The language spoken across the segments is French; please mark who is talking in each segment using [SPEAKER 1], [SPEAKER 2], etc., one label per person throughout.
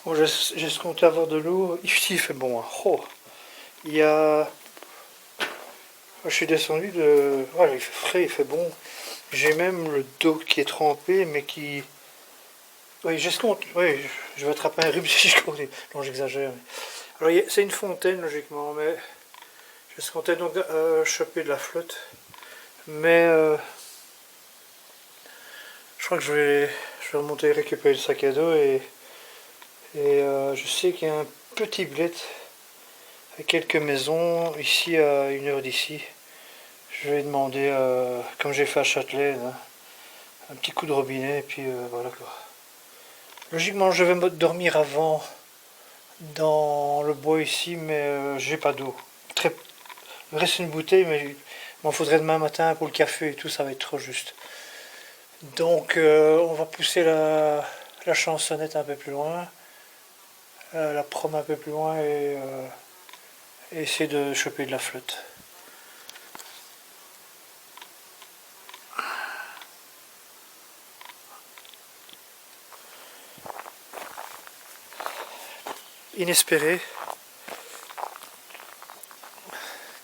[SPEAKER 1] Bon, j'escomptais avoir de l'eau. Ici, il fait bon, hein. Oh, il y a... Je suis descendu de... Voilà, il fait frais, il fait bon. J'ai même le dos qui est trempé, mais qui... Oui, j'escompte. Oui, je vais attraper un rhume si je continue. Non, j'exagère. Alors, c'est une fontaine, logiquement, mais j'escomptais donc choper de la flotte. Mais je crois que je vais remonter récupérer le sac à dos et je sais qu'il y a un petit bled avec quelques maisons ici à 1 heure d'ici. Je vais demander, comme j'ai fait à Châtelet, là, un petit coup de robinet et puis voilà quoi. Logiquement, je vais me dormir avant dans le bois ici, mais j'ai pas d'eau. Très... Il me reste une bouteille, mais il m'en faudrait demain matin pour le café et tout, ça va être trop juste. Donc on va pousser la chansonnette un peu plus loin, la prom un peu plus loin et essayer de choper de la flotte. Inespéré,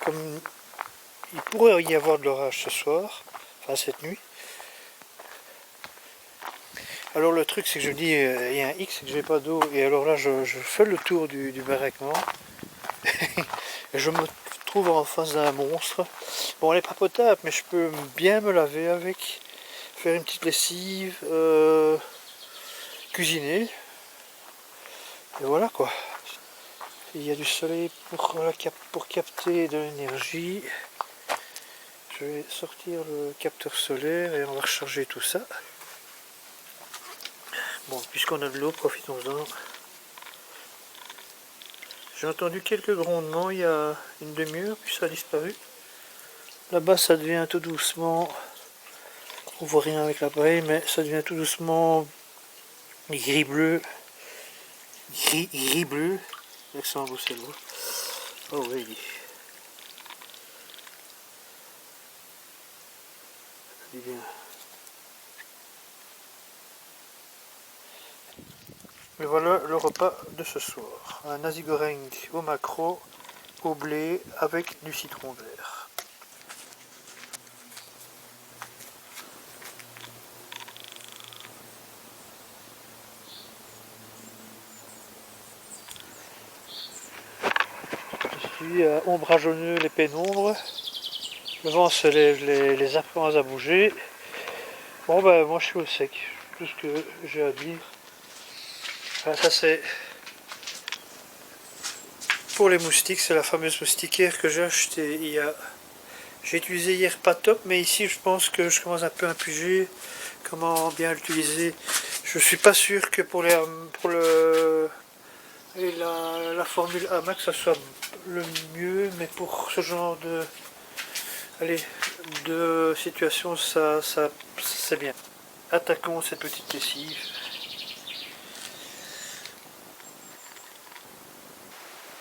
[SPEAKER 1] comme il pourrait y avoir de l'orage ce soir, enfin cette nuit. Alors le truc c'est que je dis, il y a un X, c'est que j'ai pas d'eau, et alors là je fais le tour du baraquement, et je me trouve en face d'un monstre. Bon, elle est pas potable, mais je peux bien me laver avec, faire une petite lessive, cuisiner, et voilà quoi. Il y a du soleil pour capter de l'énergie. Je vais sortir le capteur solaire et on va recharger tout ça. Bon, puisqu'on a de l'eau, profitons-en. J'ai entendu quelques grondements il y a une demi-heure, puis ça a disparu. Là-bas, ça devient tout doucement... On voit rien avec l'appareil, mais ça devient tout doucement gris-bleu. Gris-bleu. L'accent bruxellois. Oh oui. Ça dit bien. Et voilà le repas de ce soir. Un nasi goreng au maquereau, au blé, avec du citron vert. Ici, ombragonneux les pénombres. Le vent se lève, les arbres commencent à bouger. Bon ben moi je suis au sec, tout ce que j'ai à dire. Enfin, ça c'est pour les moustiques, c'est la fameuse moustiquaire que j'ai achetée il y a... J'ai utilisé hier pas top, mais ici je pense que je commence un peu à impuger comment bien l'utiliser. Je suis pas sûr que pour la formule AMAX ça soit le mieux, mais pour ce genre de, allez, de situation ça c'est bien. Attaquons cette petite lessive.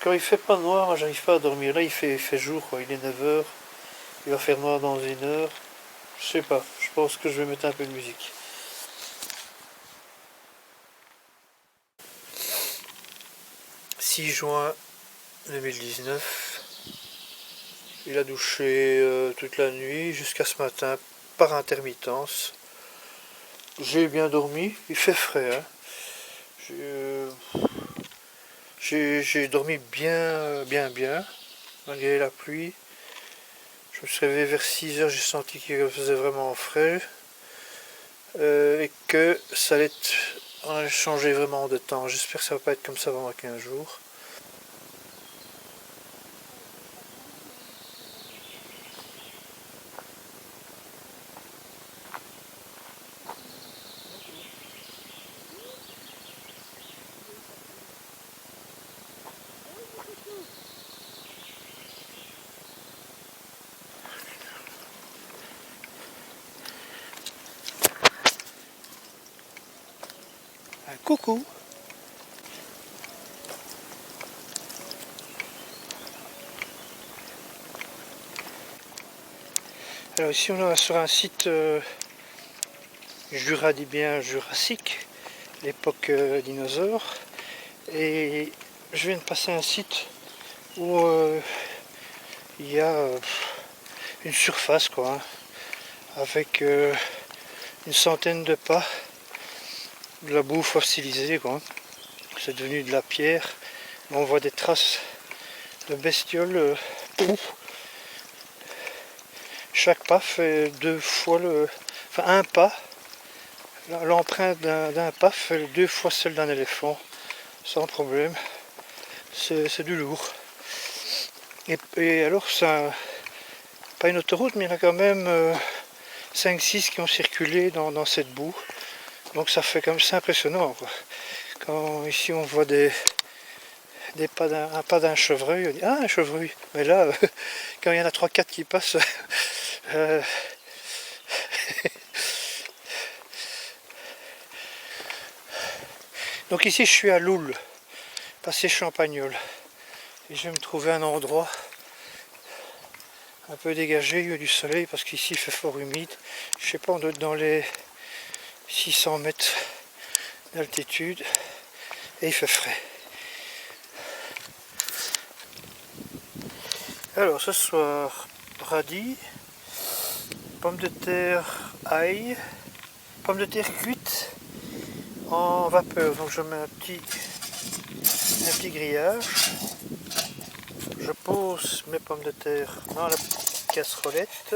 [SPEAKER 1] Quand il fait pas noir, moi j'arrive pas à dormir. Là il fait jour, quoi. Il est 9 h, il va faire noir dans 1 heure. Je sais pas, je pense que je vais mettre un peu de musique. « 6 juin 2019. Il a douché toute la nuit jusqu'à ce matin par intermittence. J'ai bien dormi, il fait frais. Hein. J'ai dormi bien, malgré la pluie. Je me suis réveillé vers 6 h, j'ai senti qu'il faisait vraiment frais. Et que ça allait changer vraiment de temps. J'espère que ça va pas être comme ça pendant 15 jours. Un coucou! Alors ici on est sur un site Jura dit bien jurassique, l'époque dinosaure. Et je viens de passer un site où il y a une surface quoi, hein, avec une centaine de pas, de la boue fossilisée quoi. C'est devenu de la pierre, mais on voit des traces de bestioles. Chaque pas fait 2 fois enfin un pas. L'empreinte d'un pas fait 2 fois celle d'un éléphant, sans problème. C'est du lourd. Et alors, ça, pas une autoroute, mais il y en a quand même 5-6 qui ont circulé dans cette boue. Donc ça fait comme ça impressionnant, quoi. Quand ici on voit un pas d'un chevreuil, on dit ah un chevreuil. Mais là, quand il y en a 3-4 qui passent, donc ici je suis à Loul, passé Champagnole. Et je vais me trouver un endroit un peu dégagé, il y a du soleil parce qu'ici il fait fort humide. Je sais pas, on doit être dans les 600 mètres d'altitude et il fait frais. Alors ce soir, radis, pommes de terre ail, pommes de terre cuites en vapeur. Donc je mets un petit grillage. Je pose mes pommes de terre dans la casserolette.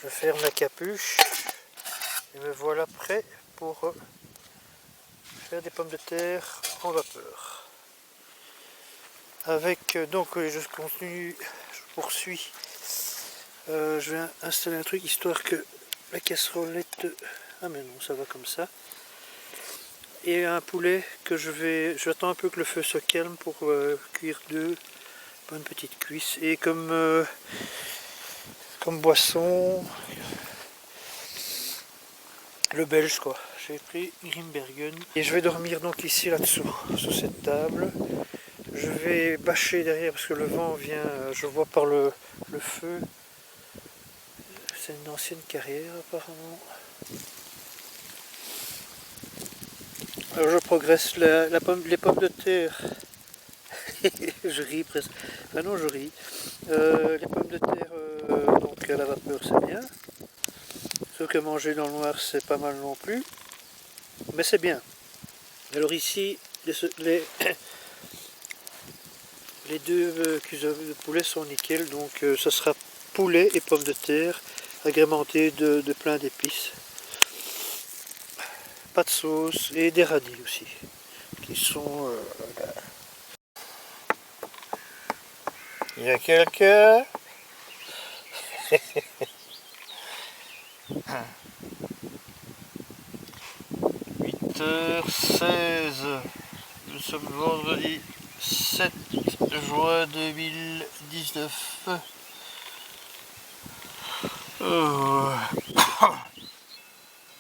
[SPEAKER 1] Je ferme la capuche et me voilà prêt pour faire des pommes de terre en vapeur. Avec donc je continue, je poursuis. Je vais installer un truc histoire que la casserolette. Ah mais non, ça va comme ça. Et un poulet que j'attends un peu que le feu se calme pour cuire 2 bonnes petites cuisses. Et comme boisson, le belge quoi. J'ai pris Grimbergen. Et je vais dormir donc ici là-dessous, sur cette table. Je vais bâcher derrière parce que le vent vient, je vois par le feu. C'est une ancienne carrière apparemment. Alors je progresse, les pommes de terre. Je ris presque. Enfin non, je ris. Les pommes de terre donc à la vapeur c'est bien. Sauf que manger dans le noir c'est pas mal non plus. Mais c'est bien. Alors ici, les 2 cuisses de poulet sont nickel. Donc ça sera poulet et pommes de terre agrémentés de plein d'épices. Pas de sauce et des radis aussi. Qui sont... Il y a quelqu'un. 8h16. Nous sommes vendredi 7 juin 2019.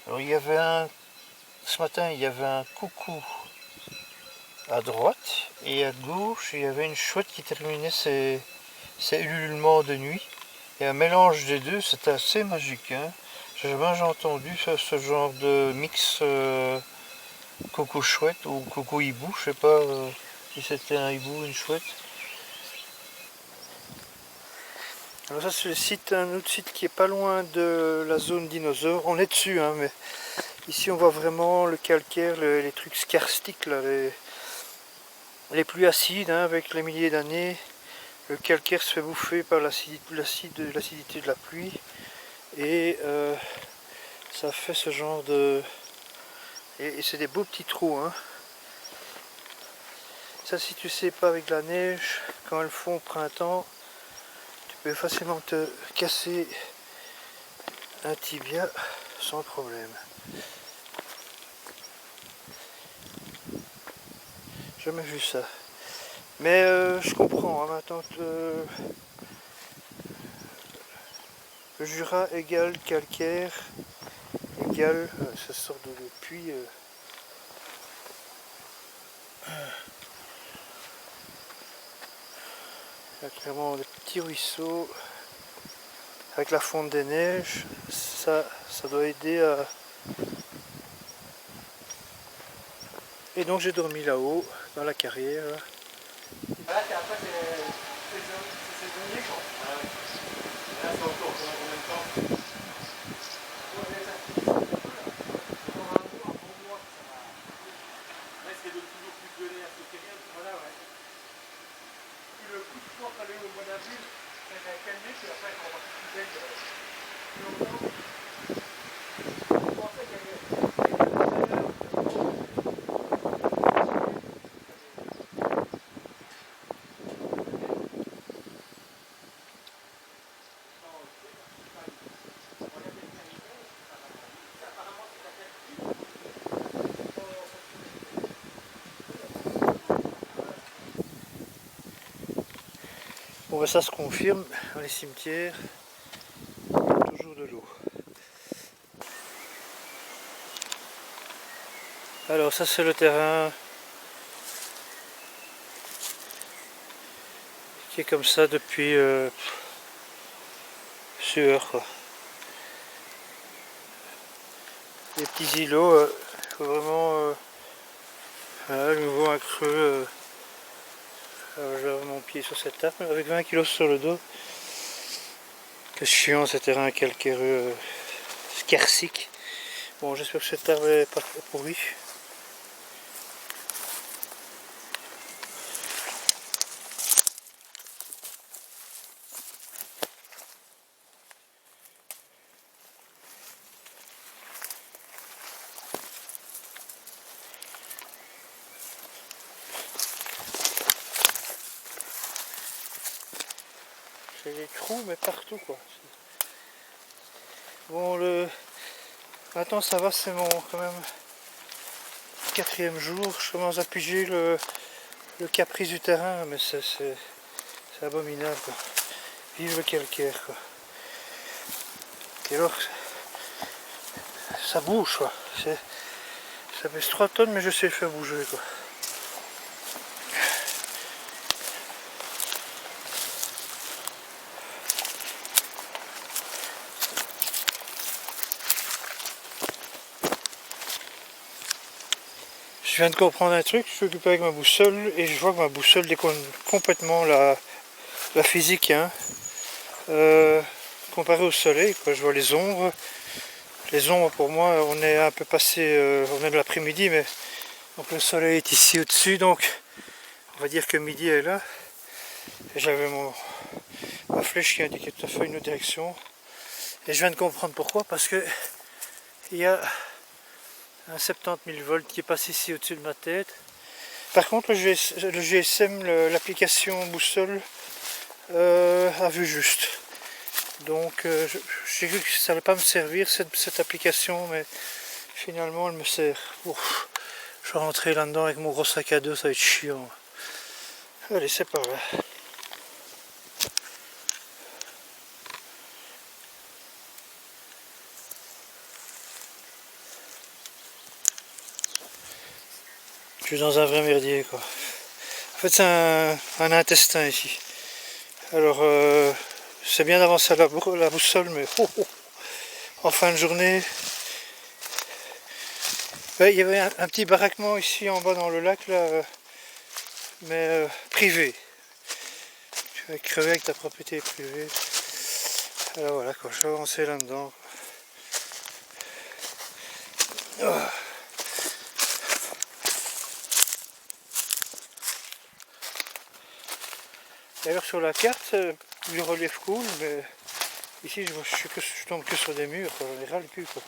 [SPEAKER 1] Alors il y avait ce matin il y avait un coucou à droite et à gauche il y avait une chouette qui terminait ses ululements de nuit. Et un mélange des deux, c'est assez magique. Hein. J'ai jamais entendu ce genre de mix coucou chouette ou coucou hibou. Je sais pas si c'était un hibou ou une chouette. Alors ça c'est le site, un autre site qui est pas loin de la zone dinosaure. On est dessus, hein, mais ici on voit vraiment le calcaire, les trucs skarstiques, là, les pluies acides, hein, avec les milliers d'années. Le calcaire se fait bouffer par l'acidité de la pluie et ça fait ce genre de... Et c'est des beaux petits trous. Hein. Ça si tu sais pas avec la neige, quand elles font au printemps, tu peux facilement te casser un tibia sans problème. Jamais vu ça. Mais je comprends, hein, maintenant le Jura égale calcaire égale ce sort de puits. Il y a clairement des petits ruisseaux avec la fonte des neiges. Ça doit aider Et donc j'ai dormi là-haut, dans la carrière.
[SPEAKER 2] Là, c'est après, c'est saisonnier, quoi. Ah ouais. Là, c'est encore pendant combien de temps? Là, c'est de toujours plus donner à cette période. Voilà, ouais. Puis le coup de foie aller au mois d'avril, ça va calmer, puis après, on va plus belle. Je pensais qu'il y avait
[SPEAKER 1] Bon, ben, ça se confirme, dans les cimetières, il y a toujours de l'eau. Alors ça c'est le terrain qui est comme ça depuis sueur, quoi. Les petits îlots, faut vraiment voilà, le nouveau un creux. Je vais avoir mon pied sur cette table avec 20 kg sur le dos. Que chiant ce terrain calcaireux scarsique. Bon, j'espère que cette arbre n'est pas trop pourrie. J'ai des trous mais partout, quoi. Bon, maintenant ça va, c'est mon quand même 4e jour. Je commence à piger le caprice du terrain, mais c'est abominable, quoi. Vive le calcaire, quoi. Et alors ça bouge, quoi. Ça pèse 3 tonnes, mais je sais le faire bouger, quoi. Je viens de comprendre un truc, je suis occupé avec ma boussole et je vois que ma boussole déconne complètement la physique, hein. Comparé au soleil, quoi. Je vois les ombres. Les ombres pour moi, on est un peu passé, on est de l'après-midi, mais donc le soleil est ici au-dessus, donc on va dire que midi est là. Et j'avais ma flèche qui indiquait tout à fait une autre direction. Et je viens de comprendre pourquoi, parce que il y a un 70 000 volts qui est passé ici au-dessus de ma tête. Par contre le GSM, l'application boussole, a vu juste. Donc j'ai cru que ça n'allait pas me servir cette application, mais finalement elle me sert. Ouf, je vais rentrer là-dedans avec mon gros sac à dos, ça va être chiant. Allez, c'est par là. Je suis dans un vrai merdier, quoi. En fait c'est un intestin ici. Alors c'est bien d'avancer à la boussole, mais en fin de journée, il y avait un petit baraquement ici en bas dans le lac là, mais privé. Tu vas crever avec ta propriété privée. Alors voilà, quoi, je vais avancer là-dedans. Oh. D'ailleurs sur la carte, du relief cool, mais ici je tombe que sur des murs, j'en ai ras le cul, quoi.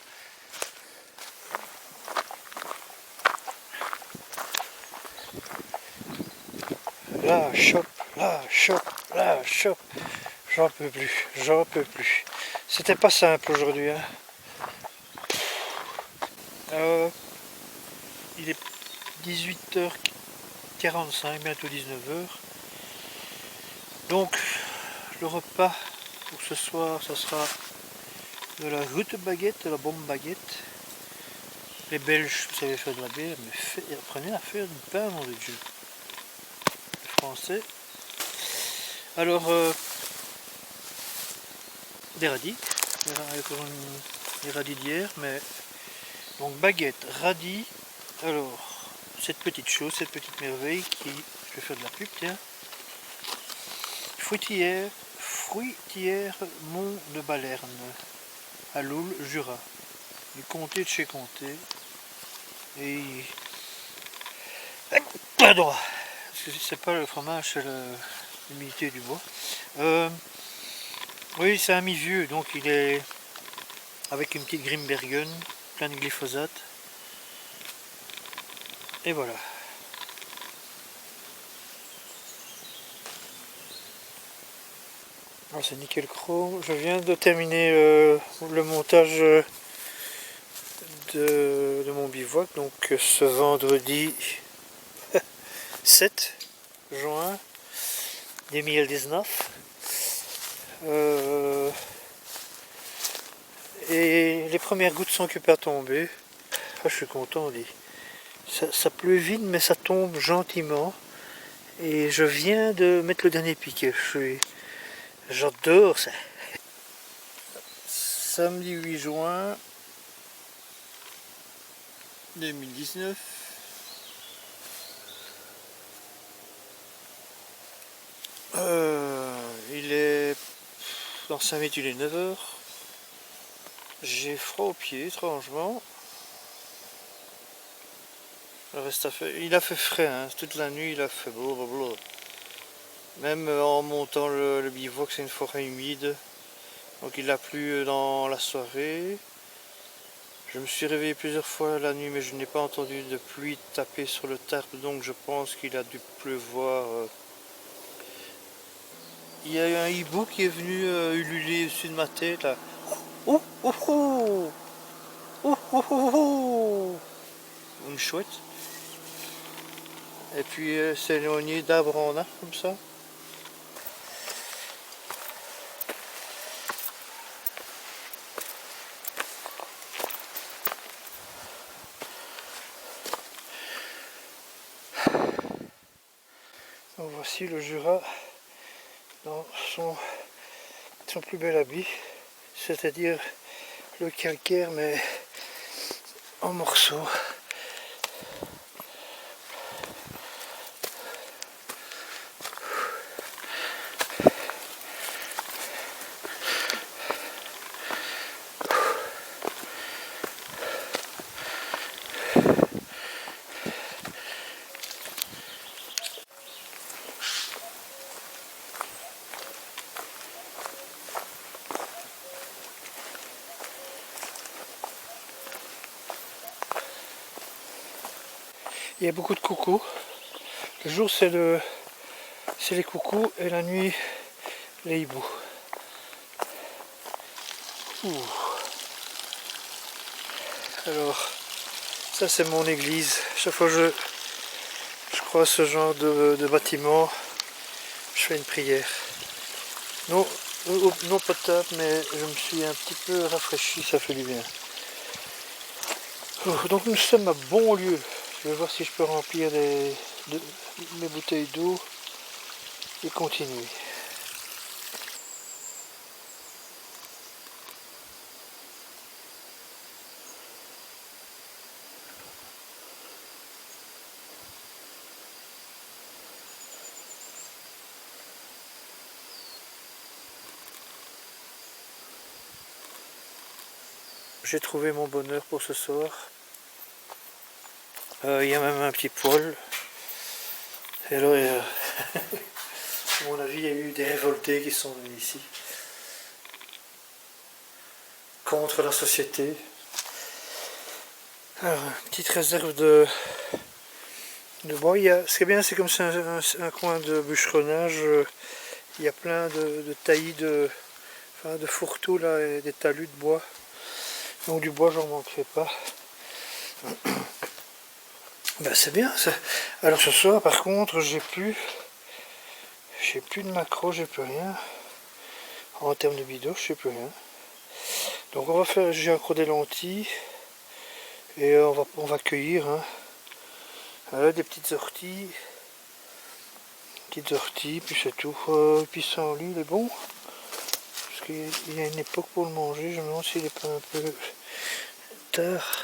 [SPEAKER 1] La chope, la chope, la chope. J'en peux plus, j'en peux plus. C'était pas simple aujourd'hui, hein. Il est 18h45, bientôt 19h. Donc le repas pour ce soir, ça sera de la route baguette, de la bombe baguette. Les Belges, vous savez faire de la bière, mais apprenez à faire du pain, mon Dieu. Les Français. Alors, des radis, des radis d'hier, mais donc baguette, radis. Alors, cette petite chose, cette petite merveille qui, je vais faire de la pub, tiens, fruitière Mont de Balerne, à Loul, Jura, du comté de chez Comté. Et pardon, c'est pas le fromage, c'est l'humidité du bois. Oui, c'est un mi-vieux, donc il est avec une petite Grimbergen, plein de glyphosate. Et voilà. C'est nickel chrome. Je viens de terminer le montage de mon bivouac, donc ce vendredi 7 juin 2019. Et les premières gouttes sont occupées à tomber. Ah, je suis content, dit. Ça pleut vite, mais ça tombe gentiment. Et je viens de mettre le dernier piquet. J'adore ça. Samedi 8 juin 2019. Il est... Dans 5 minutes, il est 9h. J'ai froid aux pieds, étrangement. Le reste il a fait frais, hein. Toute la nuit il a fait beau. Même en montant le bivouac, c'est une forêt humide. Donc il a plu dans la soirée. Je me suis réveillé plusieurs fois la nuit, mais je n'ai pas entendu de pluie taper sur le tarp, donc je pense qu'il a dû pleuvoir. Il y a eu un hibou qui est venu ululer au-dessus de ma tête là. Ouh, ouh, ouh, ouh, ouh, ouh, ouh. Une chouette. Et puis s'est éloigné d'arbre en arbre comme ça. Donc voici le Jura dans son plus bel habit, c'est-à-dire le calcaire mais en morceaux. Il y a beaucoup de coucous. Le jour c'est les coucous et la nuit les hiboux. Ouh. Alors ça c'est mon église. Chaque fois que je croise ce genre de bâtiment, je fais une prière. Non potable, mais je me suis un petit peu rafraîchi, ça fait du bien. Donc nous sommes à Bonlieu. Je vais voir si je peux remplir mes bouteilles d'eau et continuer. J'ai trouvé mon bonheur pour ce soir. Il y a même un petit poêle. Et alors, à mon avis, il y a eu des révoltés qui sont venus ici. Contre la société. Alors, une petite réserve de bois. Ce qui est bien, c'est comme c'est un coin de bûcheronnage. Il y a plein de taillis de fourre-tout là, et des talus de bois. Donc du bois, j'en manquerai pas. Ben, c'est bien ça. Alors ce soir par contre j'ai plus de macro, j'ai plus rien. En termes de bidon, je sais plus rien. Donc on va faire, j'ai encore des lentilles. Et on va cueillir hein. Voilà, des petites orties. Puis c'est tout. Le pissenlit, il est bon. Parce qu'il y a une époque pour le manger, je me demande s'il est pas un peu tard.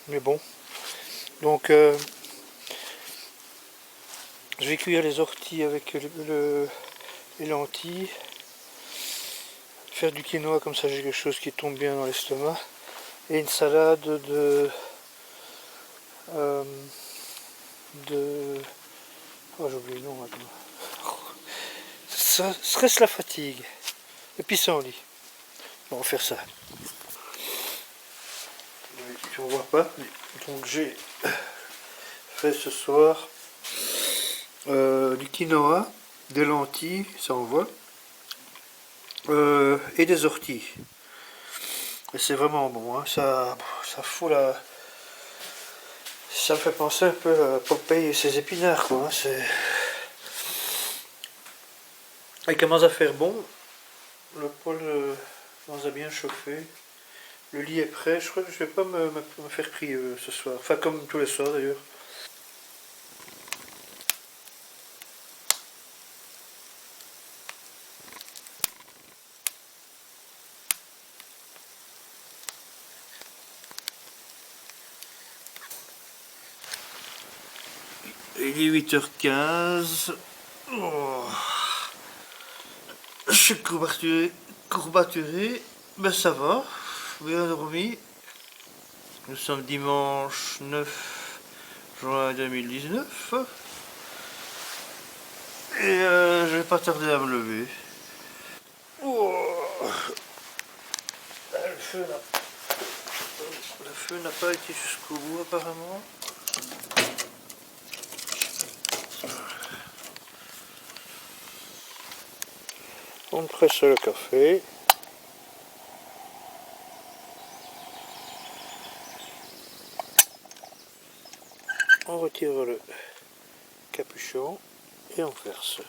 [SPEAKER 1] mais bon. Donc je vais cuire les orties avec les lentilles. Faire du quinoa, comme ça j'ai quelque chose qui tombe bien dans l'estomac. Et une salade euh, de... Oh, j'ai oublié le nom maintenant. Ça stresse la fatigue. Le pissenlit. On va faire ça. Tu ne vois pas. Donc j'ai fait ce soir du quinoa, des lentilles, ça on voit, et des orties. Et c'est vraiment bon, hein. Ça fout la... Ça me fait penser un peu à Popeye et ses épinards, quoi. Hein. Il commence à faire bon. Le poêle commence à bien chauffer. Le lit est prêt. Je crois que je vais pas me faire prier ce soir. Enfin, comme tous les soirs d'ailleurs. Il est 8h15. Oh. Je suis courbaturé. Ben ça va. Bien dormi. Nous sommes dimanche 9 juin 2019. Et je vais pas tarder à me lever. Oh. Le feu n'a pas été jusqu'au bout apparemment. On presse le café. On retire le capuchon et on verse.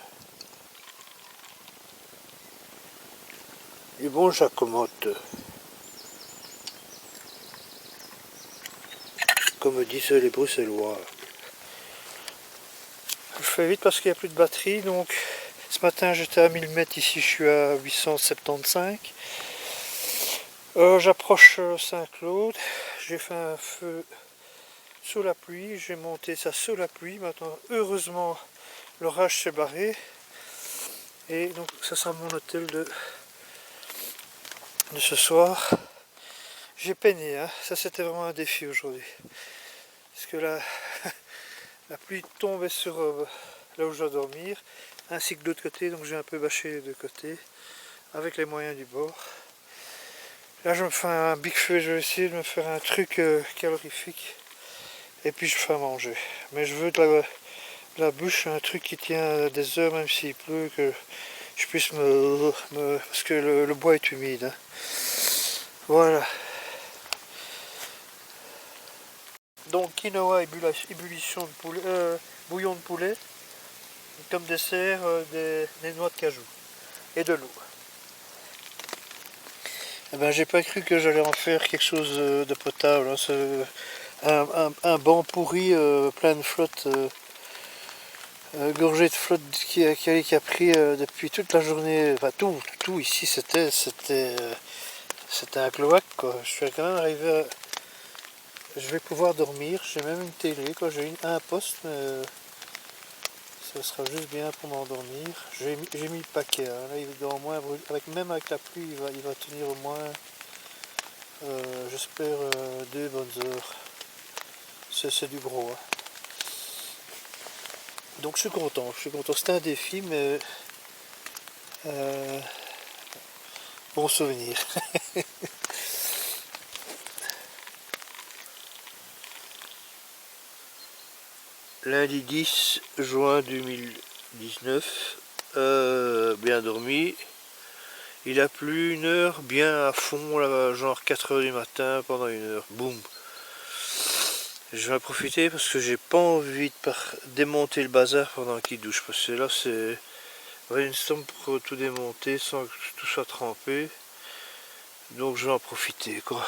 [SPEAKER 1] Du bon Jacquemotte. Comme disent les Bruxellois. Je fais vite parce qu'il n'y a plus de batterie, donc ce matin j'étais à 1000 mètres, ici je suis à 875. J'approche Saint-Claude, j'ai fait un feu sous la pluie, j'ai monté ça sous la pluie, maintenant heureusement l'orage s'est barré. Et donc ça sera mon hôtel de ce soir. J'ai peiné, hein. Ça c'était vraiment un défi aujourd'hui. Parce que la pluie tombait sur là où je dois dormir, ainsi que de l'autre côté, donc j'ai un peu bâché les deux côtés, avec les moyens du bord. Là je me fais un big feu, je vais essayer de me faire un truc calorifique, et puis je fais à manger. Mais je veux de la bûche, un truc qui tient des heures, même s'il pleut, que je puisse parce que le bois est humide. Hein. Voilà. Donc quinoa, ébullition de poulet, bouillon de poulet, comme dessert des noix de cajou et de l'eau. Eh ben, j'ai pas cru que j'allais en faire quelque chose de potable. Hein. Un banc pourri plein de flotte, gorgé de flotte qui a pris depuis toute la journée. Enfin tout ici c'était un cloaque quoi. Je suis quand même arrivé à... Je vais pouvoir dormir, j'ai même une télé quoi, j'ai un poste mais ça sera juste bien pour m'endormir. J'ai mis le paquet, hein. Là il doit au moins même avec la pluie il va tenir au moins j'espère 2 bonnes heures. C'est du gros. Hein. Donc je suis content. C'était un défi mais bon souvenir. Lundi 10 juin 2019, bien dormi. Il a plu 1 heure, bien à fond, là, genre 4h du matin, pendant 1 heure, boum. Je vais en profiter parce que j'ai pas envie de démonter le bazar pendant qu'il douche, parce que là c'est brainstorm pour tout démonter sans que tout soit trempé. Donc je vais en profiter quoi.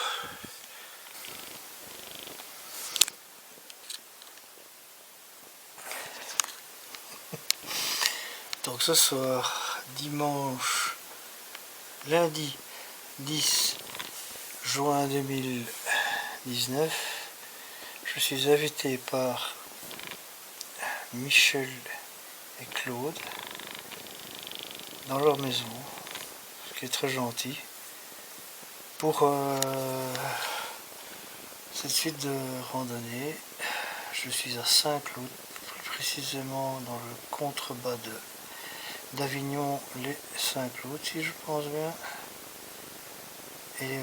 [SPEAKER 1] Donc ce soir, lundi 10 juin 2019, Je suis invité par Michel et Claude dans leur maison, ce qui est très gentil, pour cette suite de randonnée. Je suis à Saint-Claude, plus précisément dans le contrebas d'Avignon, les Saint-Claude, si je pense bien. Et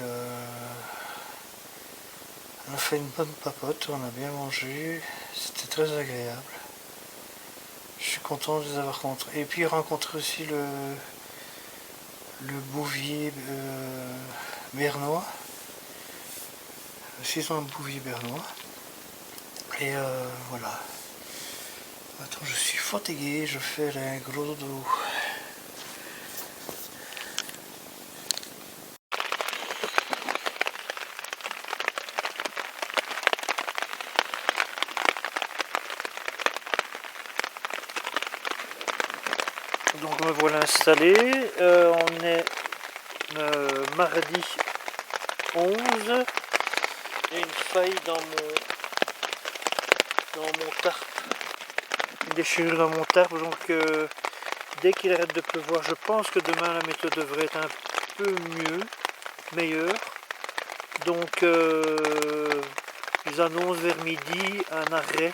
[SPEAKER 1] on a fait une bonne papote, on a bien mangé, c'était très agréable. Je suis content de les avoir rencontrés. Et puis rencontrer aussi le bouvier bernois. Aussi un bouvier bernois. Et voilà. Attends, je suis fatigué, je fais un gros dodo. Donc me voilà installé, on est mardi 11, il y a une faille dans mon tarp, une déchirure dans mon tarp, donc dès qu'il arrête de pleuvoir, je pense que demain la météo devrait être un peu meilleure, donc ils annoncent vers midi un arrêt,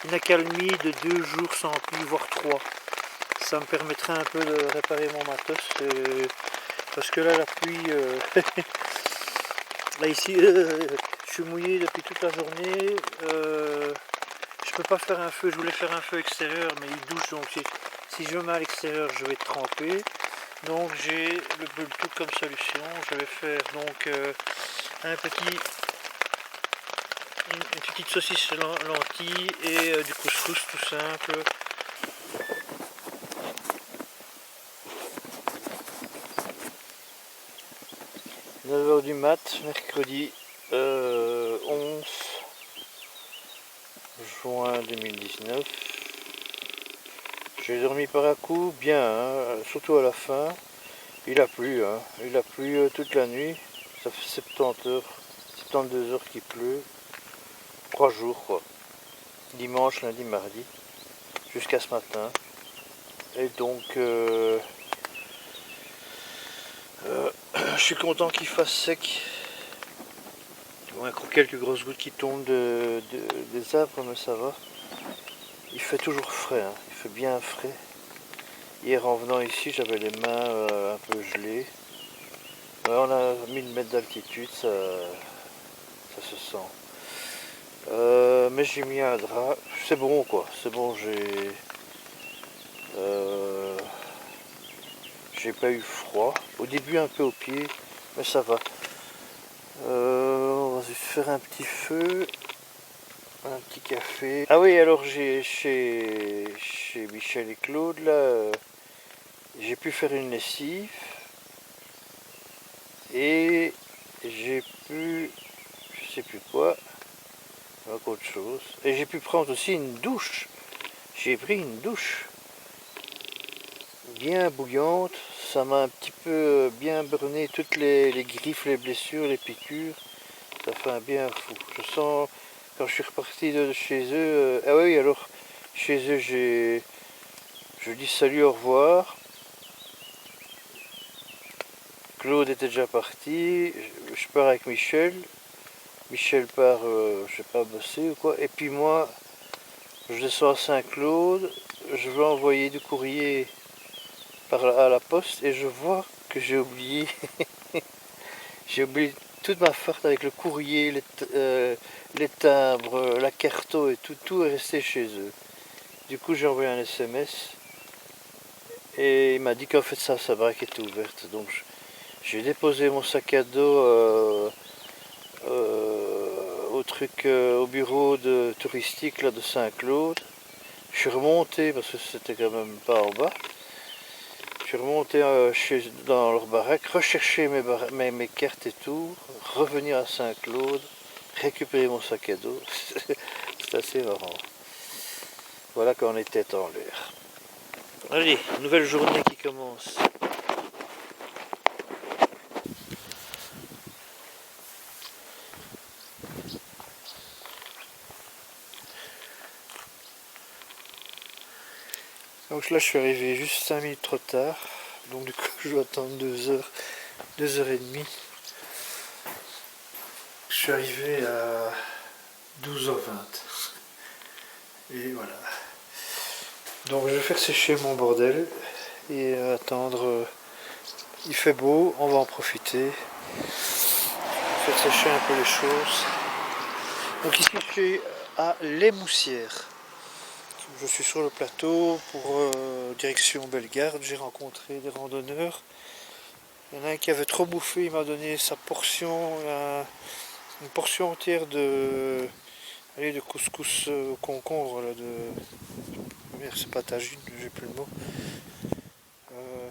[SPEAKER 1] une accalmie de 2 jours sans pluie, voire 3. Ça me permettrait un peu de réparer mon matos, parce que là la pluie, là ici je suis mouillé depuis toute la journée, je peux pas faire un feu, je voulais faire un feu extérieur mais il douche, donc si je me mets à l'extérieur je vais être trempé, donc j'ai le Bulletoo comme solution. Je vais faire donc une petite saucisse lentilles et du couscous tout simple. 9h du mat, mercredi 11 juin 2019. J'ai dormi par à coup bien, hein, surtout à la fin. Il a plu, hein, il a plu toute la nuit. Ça fait 70 heures, 72 heures qu'il pleut. 3 jours quoi. Dimanche, lundi, mardi, jusqu'à ce matin. Et donc je suis content qu'il fasse sec. Bon, il y a quelques grosses gouttes qui tombent des arbres, mais ça va. Il fait toujours frais, hein. Il fait bien frais. Hier en venant ici, j'avais les mains un peu gelées. Ouais, on a 1000 mètres d'altitude, ça se sent. Mais j'ai mis un drap, c'est bon quoi, c'est bon, j'ai pas eu froid. Au début un peu au pied, mais ça va. On va se faire un petit feu, un petit café. Ah oui, alors chez Michel et Claude là, j'ai pu faire une lessive et j'ai pu, je sais plus quoi, autre chose. Et j'ai pu prendre aussi une douche. J'ai pris une douche bien bouillante. Ça m'a un petit peu bien burné toutes les griffes, les blessures, les piqûres. Ça fait un bien fou. Je sens, quand je suis reparti de chez eux, ah oui, alors chez eux, je dis salut, au revoir. Claude était déjà parti. Je pars avec Michel. Michel part, je sais pas, bosser ou quoi. Et puis moi, je descends à Saint-Claude. Je vais envoyer du courrier à la poste et je vois que j'ai oublié toute ma farde avec le courrier, les timbres, la carto et tout est resté chez eux. Du coup j'ai envoyé un SMS et il m'a dit qu'en fait sa baraque était ouverte, donc j'ai déposé mon sac à dos au bureau touristique là, de Saint-Claude. Je suis remonté parce que c'était quand même pas en bas. Je suis remonté dans leur baraque, rechercher mes cartes et tout, revenir à Saint-Claude, récupérer mon sac à dos. C'est assez marrant. Voilà quand on est tête en l'air. Allez, nouvelle journée qui commence. Donc là je suis arrivé juste 5 minutes trop tard. Donc du coup je dois attendre 2 heures, 2 heures et demie. Je suis arrivé à 12h20. Et voilà. Donc je vais faire sécher mon bordel et attendre. Il fait beau, on va en profiter. Faire sécher un peu les choses. Donc ici je suis à Les Moussières. Je suis sur le plateau pour direction Bellegarde. J'ai rencontré des randonneurs. Il y en a un qui avait trop bouffé, il m'a donné sa portion, une portion entière de couscous au concombre, là, merde, c'est pas tagine, j'ai plus le mot.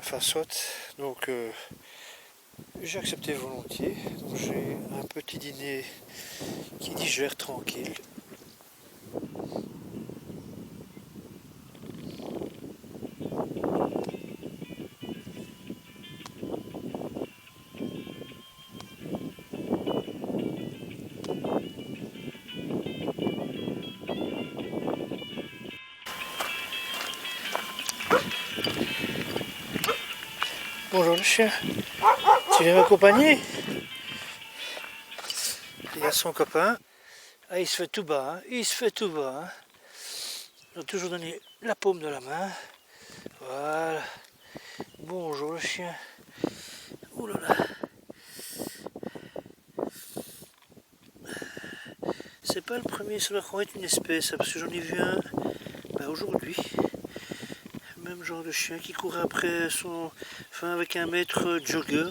[SPEAKER 1] Enfin soit. Donc j'ai accepté volontiers. Donc j'ai un petit dîner qui digère tranquille. Bonjour le chien, tu viens m'accompagner? Il y a son copain. Ah, il se fait tout bas, hein. Il se fait tout bas. Hein. Il a toujours donné la paume de la main. Voilà. Bonjour le chien. Ouh là là. C'est pas le premier, ça doit être une espèce, parce que j'en ai vu un aujourd'hui. Même genre de chien qui courait après enfin avec un maître jogger.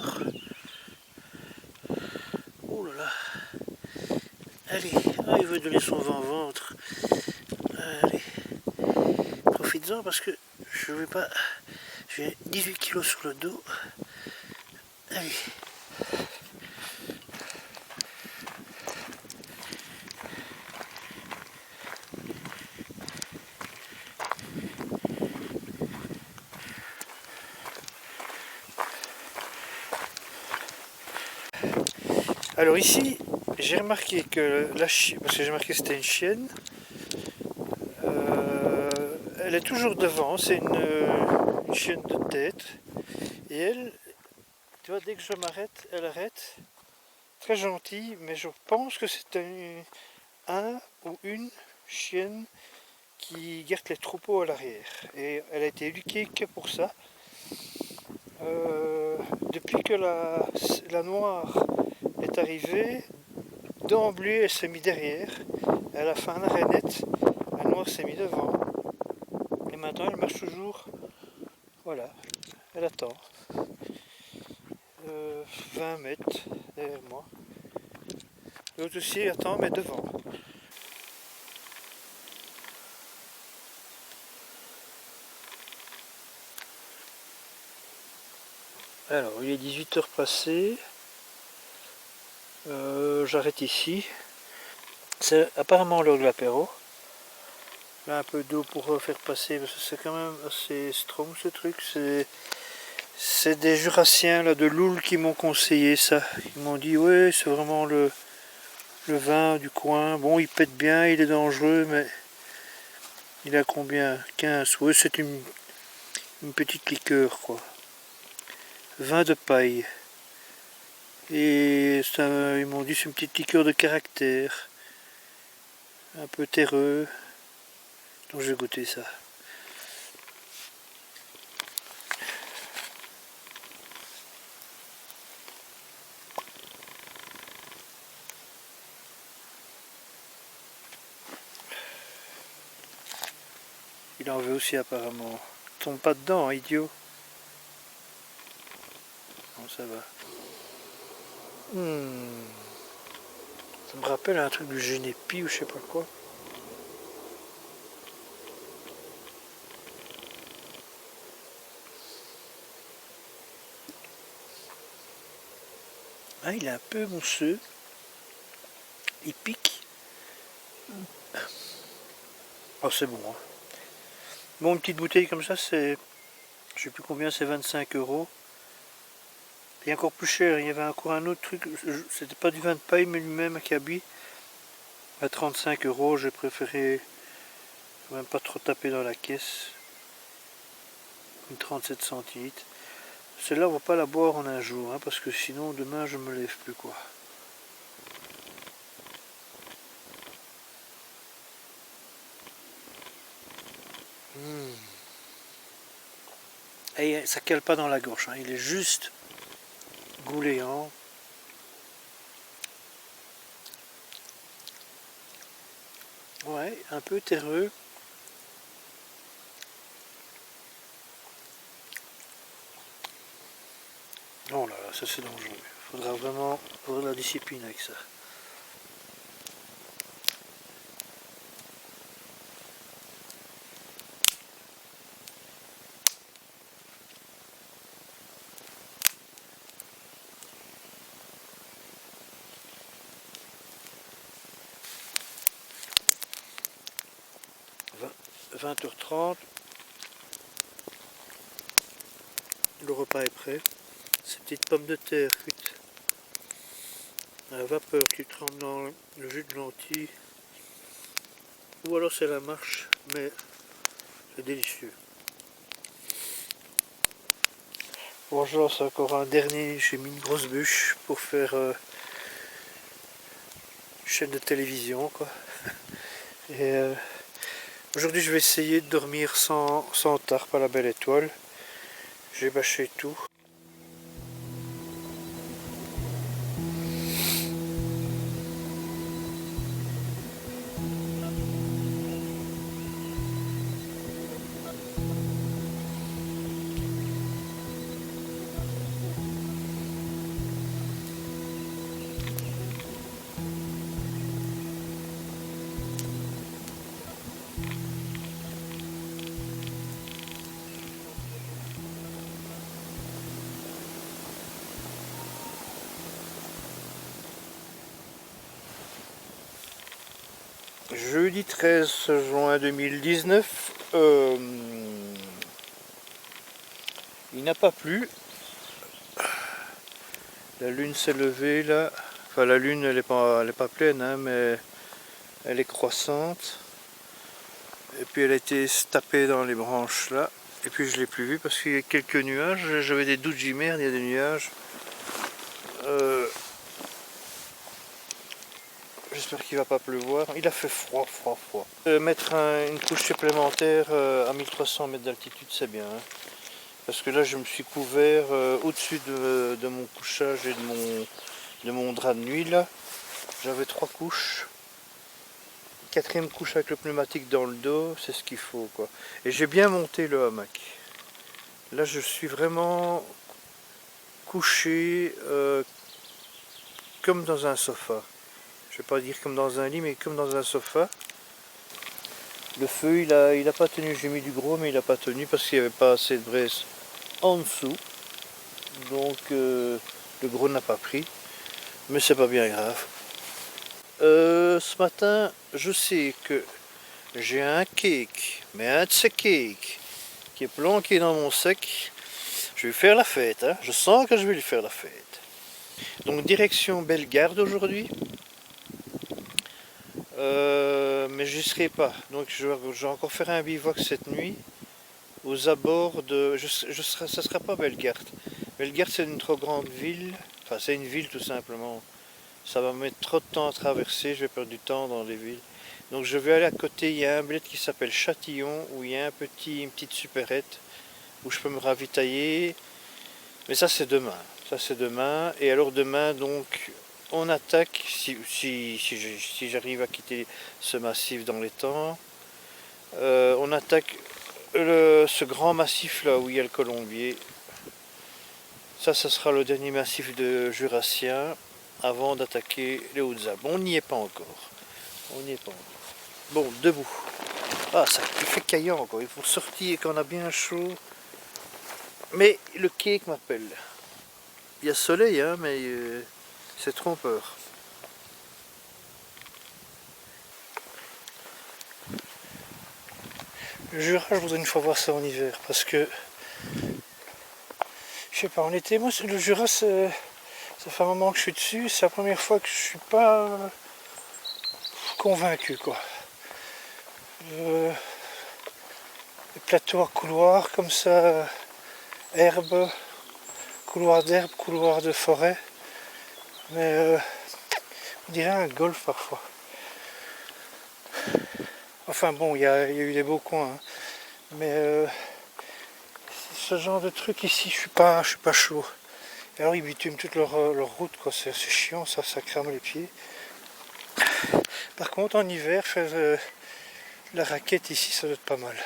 [SPEAKER 1] Oh là là. Allez, il veut donner son ventre. Allez, profites-en parce que je vais pas. J'ai 18 kilos sur le dos. Allez. Alors ici, j'ai remarqué que parce que j'ai remarqué que c'était une chienne, elle est toujours devant, c'est une chienne de tête, et elle, tu vois, dès que je m'arrête, elle arrête, très gentille, mais je pense que c'est un ou une chienne qui garde les troupeaux à l'arrière, et elle a été éduquée que pour ça. Depuis que la noire est arrivée, d'emblée elle s'est mise derrière, elle a fait un arrêt net, la noire s'est mise devant, et maintenant elle marche toujours, voilà, elle attend. 20 mètres derrière moi. L'autre aussi attend mais devant. Alors il est 18h passées, j'arrête ici. C'est apparemment l'heure de l'apéro. Là un peu d'eau pour faire passer, parce que c'est quand même assez strong ce truc. C'est des jurassiens là, de Loul qui m'ont conseillé ça. Ils m'ont dit ouais c'est vraiment le vin du coin. Bon il pète bien, il est dangereux mais il a combien? 15. Ouais c'est une petite liqueur quoi. Vin de paille. Et ça, ils m'ont dit c'est une petite liqueur de caractère. Un peu terreux. Donc je vais goûter ça. Il en veut aussi apparemment. Tombe pas dedans, hein, idiot. Bon, ça va. Ça me rappelle un truc du Génépi ou je sais pas quoi. Ah, il est un peu mousseux. Il pique. Oh, c'est bon. Hein. Bon, une petite bouteille comme ça, c'est. Je sais plus combien, c'est 25 €. Et encore plus cher, il y avait encore un autre truc, c'était pas du vin de paille, mais lui-même à Kaby. À 35 €, j'ai préféré même pas trop taper dans la caisse. une 37 centilitres. Celle-là, on va pas la boire en un jour, hein, parce que sinon demain je me lève plus quoi. Et ça cale pas dans la gorge, hein, il est juste gouléant. Ouais, un peu terreux. Oh là là, ça c'est dangereux. Il faudra vraiment avoir de la discipline avec ça. « 20h30, le repas est prêt. Ces petites pommes de terre cuites à la vapeur qui trempe dans le jus de lentilles. Ou alors c'est la marche, mais c'est délicieux. Bon, je lance encore un dernier, j'ai mis une grosse bûche pour faire une chaîne de télévision quoi. Et aujourd'hui je vais essayer de dormir sans tarpe à la belle étoile. J'ai bâché tout. Jeudi 13 juin 2019, il n'a pas plu. La lune s'est levée là. Enfin la lune elle est pas pleine hein, mais elle est croissante. Et puis elle a été tapée dans les branches là. Et puis je l'ai plus vue parce qu'il y a quelques nuages. J'avais des doutes, j'y merde, il y a des nuages. J'espère qu'il va pas pleuvoir. Il a fait froid. Mettre une couche supplémentaire à 1300 mètres d'altitude, c'est bien. Hein. Parce que là, je me suis couvert au-dessus de mon couchage et de mon drap de nuit. Là, j'avais 3 couches. Quatrième couche avec le pneumatique dans le dos, c'est ce qu'il faut, quoi. Et j'ai bien monté le hamac. Là, je suis vraiment couché comme dans un sofa. Je vais pas dire comme dans un lit, mais comme dans un sofa. Le feu, il a pas tenu. J'ai mis du gros, mais il a pas tenu parce qu'il n'y avait pas assez de braise en dessous. Donc, le gros n'a pas pris. Mais c'est pas bien grave. Ce matin, je sais que j'ai un cake, mais un de ces cakes qui est planqué dans mon sac. Je vais faire la fête, hein. Je sens que je vais lui faire la fête. Donc, direction Bellegarde aujourd'hui. Mais j'y serai pas. Donc je vais encore faire un bivouac cette nuit aux abords de. Ça sera pas Bellegarde. Bellegarde c'est une trop grande ville. Enfin c'est une ville tout simplement. Ça va me mettre trop de temps à traverser. Je vais perdre du temps dans les villes. Donc je vais aller à côté. Il y a un bled qui s'appelle Châtillon où il y a une petite supérette où je peux me ravitailler. Mais ça c'est demain. Ça c'est demain. Et alors demain donc. On attaque, si j'arrive à quitter ce massif dans les temps, on attaque ce grand massif là où il y a le Colombier. Ça sera le dernier massif de Jurassien avant d'attaquer les Hautes-Alpes. On n'y est pas encore. On n'y est pas encore. Bon, debout. Ah, ça fait caillant encore. Il faut sortir quand on a bien chaud. Mais le cake m'appelle. Il y a soleil, hein, mais... c'est trompeur. Le Jura, je voudrais une fois voir ça en hiver, parce que je sais pas, en été, moi le Jura, ça fait un moment que je suis dessus, c'est la première fois que je suis pas convaincu quoi. plateaux à couloirs comme ça, herbe, couloir d'herbe, couloir de forêt. Mais on dirait un golf parfois. Enfin bon, il y a eu des beaux coins, hein. Mais ce genre de truc ici, je suis pas chaud. Et alors ils bitument toute leur route, quoi. C'est chiant, ça crame les pieds. Par contre, en hiver, faire la raquette ici, ça doit être pas mal.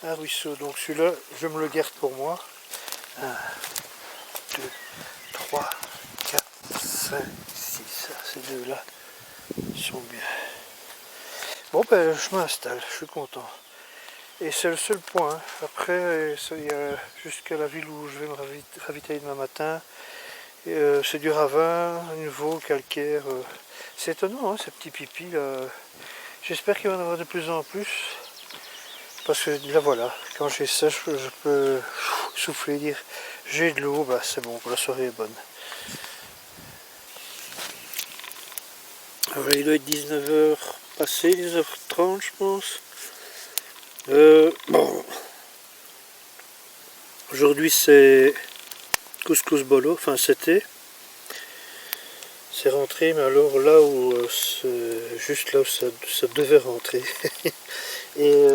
[SPEAKER 1] Un ruisseau, donc celui-là, je me le garde pour moi. 1, 2, 3, 4, 5, 6. Ces deux-là, ils sont bien. Bon, ben, je m'installe, je suis content. Et c'est le seul point, hein. Après, il y a jusqu'à la ville où je vais me ravitailler demain matin. C'est du ravin, nouveau, calcaire. C'est étonnant, hein, ces petits pipis là. J'espère qu'il va y en avoir de plus en plus. Parce que là voilà, quand j'ai ça, je peux souffler et dire j'ai de l'eau, bah c'est bon, la soirée est bonne. Alors, il doit être 19h passé, 19h30 je pense. Bon. Aujourd'hui c'est couscous bolo, enfin c'était. C'est rentré, mais alors là où c'est juste là où ça devait rentrer. Et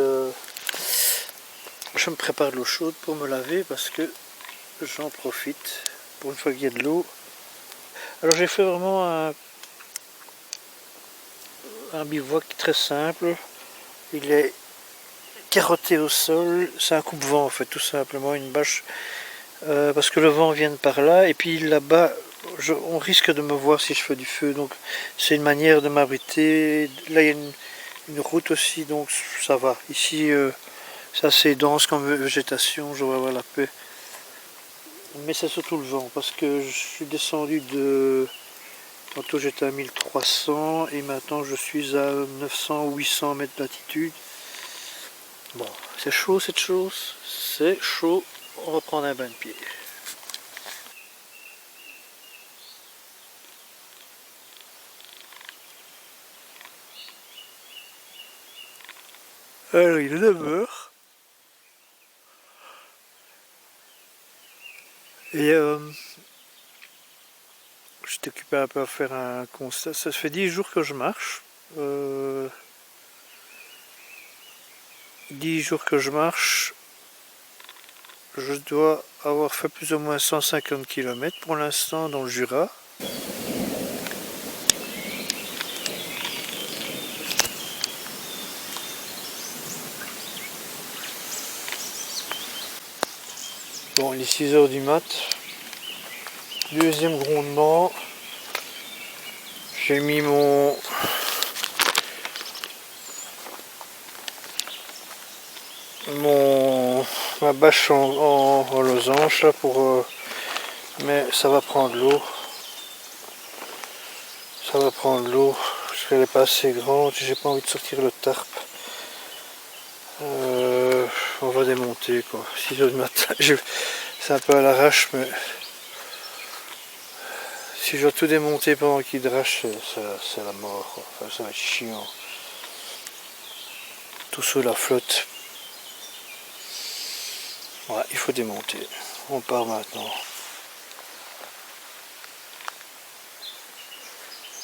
[SPEAKER 1] je me prépare de l'eau chaude pour me laver parce que j'en profite pour une fois qu'il y a de l'eau. Alors j'ai fait vraiment un bivouac très simple. Il est carotté au sol, c'est un coupe-vent en fait, tout simplement, une bâche. Parce que le vent vient par là, et puis là-bas, on risque de me voir si je fais du feu, donc c'est une manière de m'abriter. Là il y a une route aussi, donc ça va. Ici c'est assez dense comme végétation, je vais avoir la paix. Mais c'est surtout le vent, parce que je suis descendu de... Tantôt j'étais à 1300 et maintenant je suis à 900 ou 800 mètres d'altitude. Bon, c'est chaud cette chose, c'est chaud, on va prendre un bain de pied. Alors il est 9h. Et je suis occupé un peu à faire un constat. Ça fait 10 jours que je marche. 10 jours que je marche. Je dois avoir fait plus ou moins 150 km pour l'instant dans le Jura. Bon, il est 6h du mat. Deuxième grondement. J'ai mis ma bâche en losange là pour mais ça va prendre l'eau. Ça va prendre l'eau. Parce qu'elle n'est pas assez grande. J'ai pas envie de sortir le tarp. On va démonter quoi. 6h du matin. C'est un peu à l'arrache, mais si je dois tout démonter pendant qu'il drache, c'est la mort, quoi. Enfin, ça va être chiant. Tout sous la flotte. Ouais, il faut démonter. On part maintenant.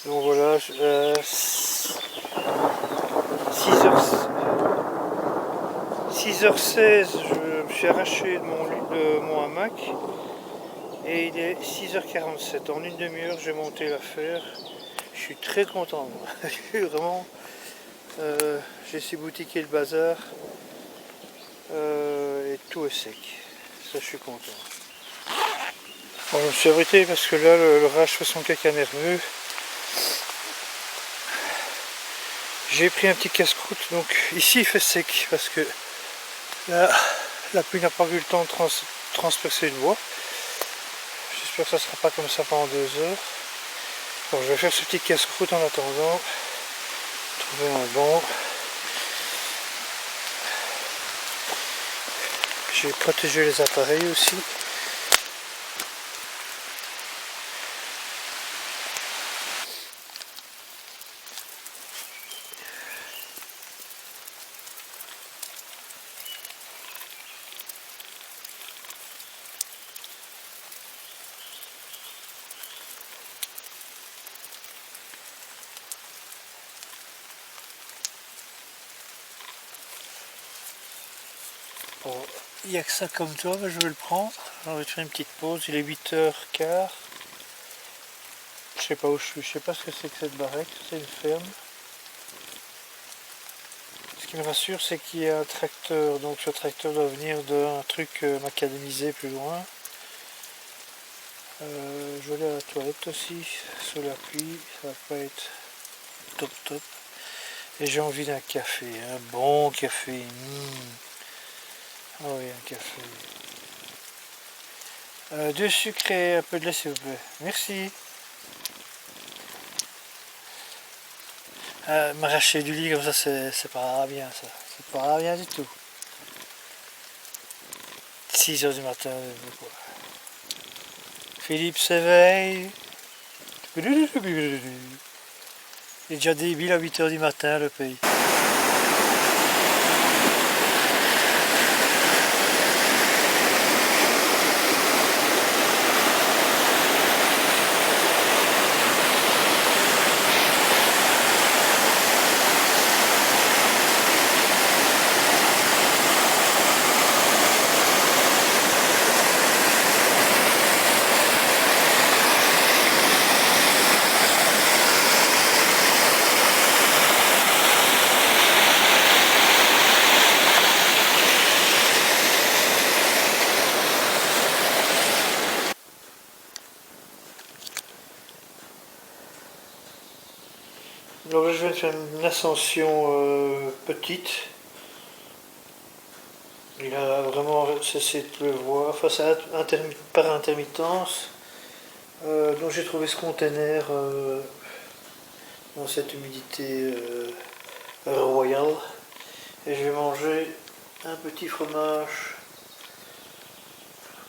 [SPEAKER 1] Donc voilà, 6h16, je me suis arraché de mon hamac. Et il est 6h47. En une demi-heure, j'ai monté l'affaire. Je suis très content. Je suis vraiment... j'ai boutiqué le bazar. Et tout est sec. Ça, je suis content. Bon, je me suis arrêté parce que là, le rage fait son caca nerveux. J'ai pris un petit casse-croûte. Donc ici, il fait sec parce que là, la pluie n'a pas eu le temps de transpercer une voie. J'espère que ça ne sera pas comme ça pendant 2 heures. Bon, je vais faire ce petit casse-croûte en attendant. Trouver un banc. J'ai protégé les appareils aussi. Bon, il n'y a que ça comme toi, mais je vais le prendre. J'ai envie de faire une petite pause, il est 8h15. Je sais pas où je suis, je sais pas ce que c'est que cette baraque, c'est une ferme. Ce qui me rassure, c'est qu'il y a un tracteur, donc ce tracteur doit venir d'un truc macadamisé plus loin. Je vais aller à la toilette aussi, sous la pluie, ça va pas être top top. Et j'ai envie d'un café, un bon café. Ah oui, un café. 2 sucres et un peu de lait s'il vous plaît. Merci. M'arracher du lit comme ça, c'est pas bien ça. C'est pas bien du tout. 6h du matin. Philippe s'éveille. Il est déjà débile à 8h du matin le pays. Donc là, je viens de faire une ascension petite. Il a vraiment cessé de pleuvoir, enfin c'est par intermittence. Donc j'ai trouvé ce container dans cette humidité royale. Et je vais manger un petit fromage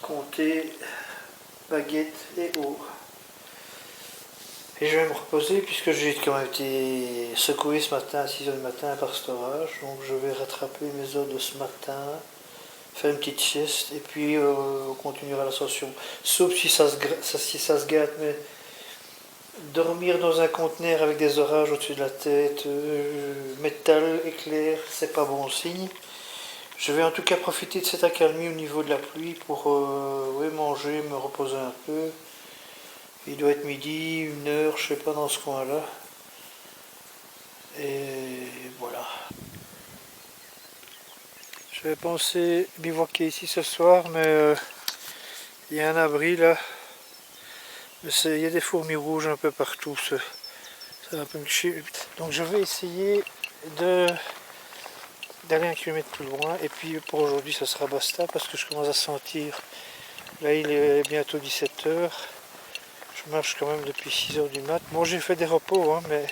[SPEAKER 1] comté, baguette et eau. Et je vais me reposer puisque j'ai quand même été secoué ce matin à 6h du matin par cet orage. Donc je vais rattraper mes heures de ce matin, faire une petite sieste et puis on continuera l'ascension. Sauf si ça se gâte, mais dormir dans un conteneur avec des orages au-dessus de la tête, métal, éclair, c'est pas bon signe. Je vais en tout cas profiter de cette accalmie au niveau de la pluie pour manger, me reposer un peu. Il doit être midi, 1h, je sais pas, dans ce coin-là. Et voilà. J'avais pensé bivouaquer ici ce soir, mais il y a un abri là. Il y a des fourmis rouges un peu partout. Ça va un peu me chier. Donc je vais essayer d'aller 1 kilomètre plus loin. Et puis pour aujourd'hui, ça sera basta parce que je commence à sentir. Là, il est bientôt 17h. Je marche quand même depuis 6h du mat. Bon, j'ai fait des repos, hein, mais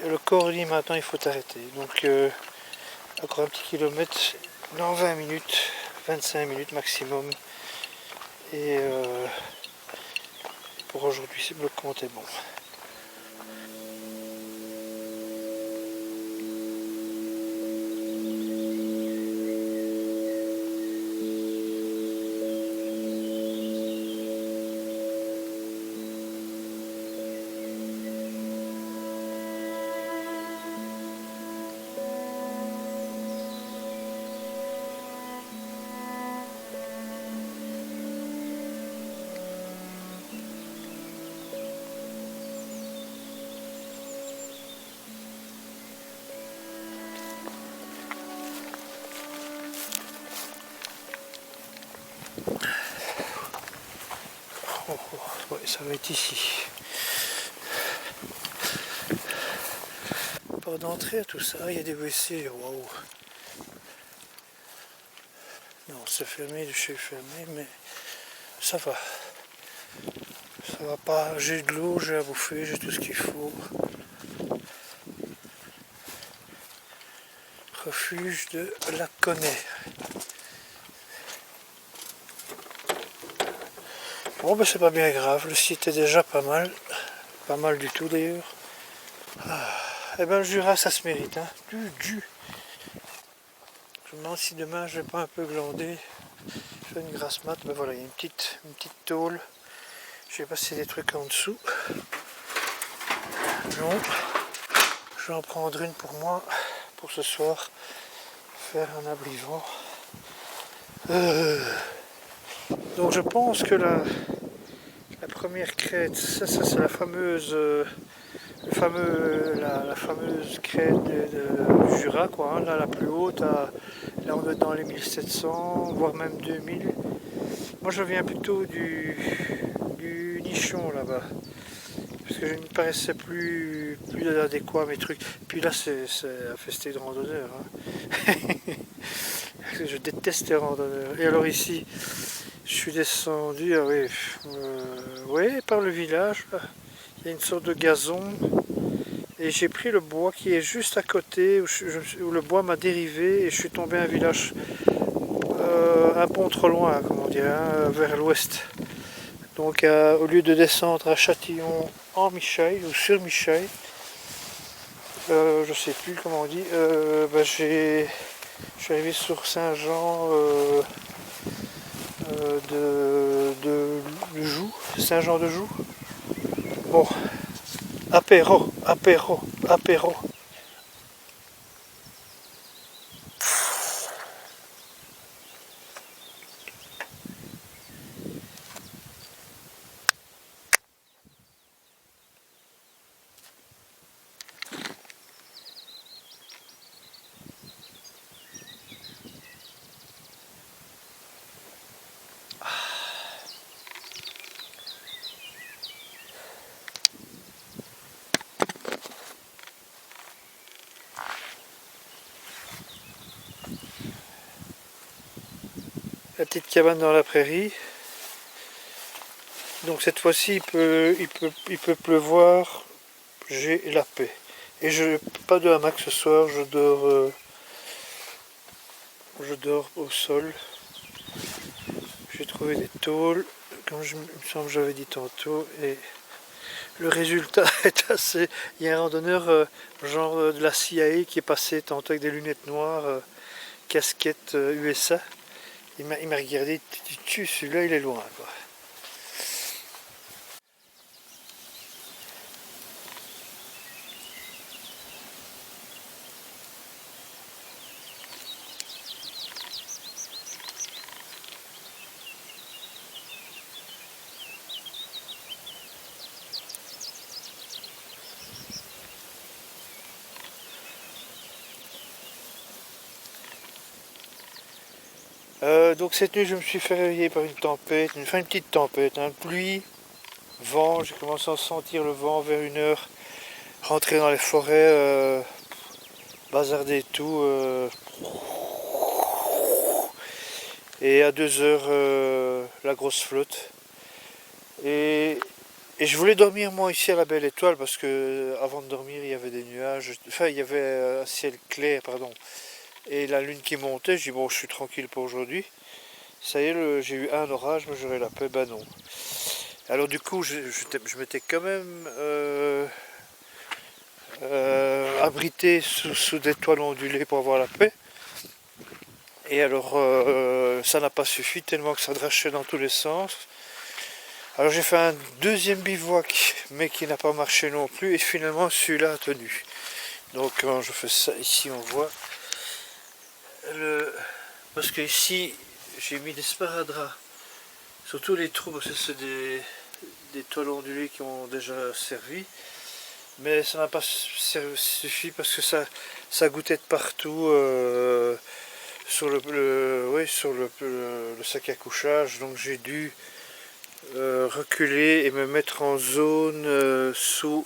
[SPEAKER 1] le corps dit maintenant il faut arrêter. Donc encore un petit kilomètre dans 20 minutes, 25 minutes maximum. Et pour aujourd'hui, le compte est bon. Ouais, ça va être ici. Pas d'entrée à tout ça, il y a des WC, waouh. Non, c'est fermé, le chez est fermé, mais ça va. Ça va pas, j'ai de l'eau, j'ai à bouffer, j'ai tout ce qu'il faut. Refuge de la Connaît. Bon, ben c'est pas bien grave, le site est déjà pas mal du tout d'ailleurs. Eh ben le Jura ça se mérite, hein. Je me demande si demain je vais pas un peu glander. Je fais une grasse mat, ben voilà, il y a une petite tôle. Je sais pas si c'est des trucs en dessous. Non. Je vais en prendre une pour moi, pour ce soir, faire un abri vent. Donc je pense que la première crête, ça c'est la fameuse, la fameuse crête du Jura, quoi, hein, là la plus haute, là on est dans les 1700, voire même 2000. Moi je viens plutôt du nichon là-bas, parce que je ne me paraissais plus adéquat à mes trucs. Puis là c'est infesté de randonneurs, hein. Je déteste les randonneurs. Et alors ici, je suis descendu, ah oui, ouais, par le village, là. Il y a une sorte de gazon. Et j'ai pris le bois qui est juste à côté, où le bois m'a dérivé et je suis tombé à un village un pont trop loin, comment dire, hein, vers l'ouest. Donc au lieu de descendre à Châtillon en Michaille ou sur Michaille, je sais plus comment on dit, je suis arrivé sur Saint-Jean de Joux, Saint-Jean de Joux. Bon, apéro, apéro, apéro. La petite cabane dans la prairie. Donc cette fois-ci il peut pleuvoir, j'ai la paix. Et je pas de hamac ce soir, je dors au sol. J'ai trouvé des tôles, comme il me semble que j'avais dit tantôt, et le résultat est assez. Il y a un randonneur genre de la CIA qui est passé tantôt avec des lunettes noires, casquette USA. Il m'a regardé, tu celui-là il est loin quoi. Donc cette nuit je me suis fait réveiller par une tempête, une petite tempête, hein, pluie, vent, j'ai commencé à sentir le vent vers 1 heure, rentrer dans les forêts, bazarder et tout, et à 2 heures la grosse flotte. Et, et je voulais dormir moi ici à la Belle Étoile parce que avant de dormir il y avait des nuages, enfin il y avait un ciel clair, pardon, et la lune qui montait, je dis bon je suis tranquille pour aujourd'hui. Ça y est, j'ai eu un orage, mais j'aurais la paix, ben non. Alors du coup, je m'étais quand même abrité sous des toiles ondulées pour avoir la paix. Et alors, ça n'a pas suffi, tellement que ça drachait dans tous les sens. Alors j'ai fait un deuxième bivouac, mais qui n'a pas marché non plus, et finalement celui-là a tenu. Donc quand je fais ça, ici on voit, parce que ici j'ai mis des sparadraps sur tous les trous, parce que c'est des toiles ondulées qui ont déjà servi. Mais ça n'a pas suffi parce que ça goûtait de partout sur le sac à couchage. Donc j'ai dû reculer et me mettre en zone sous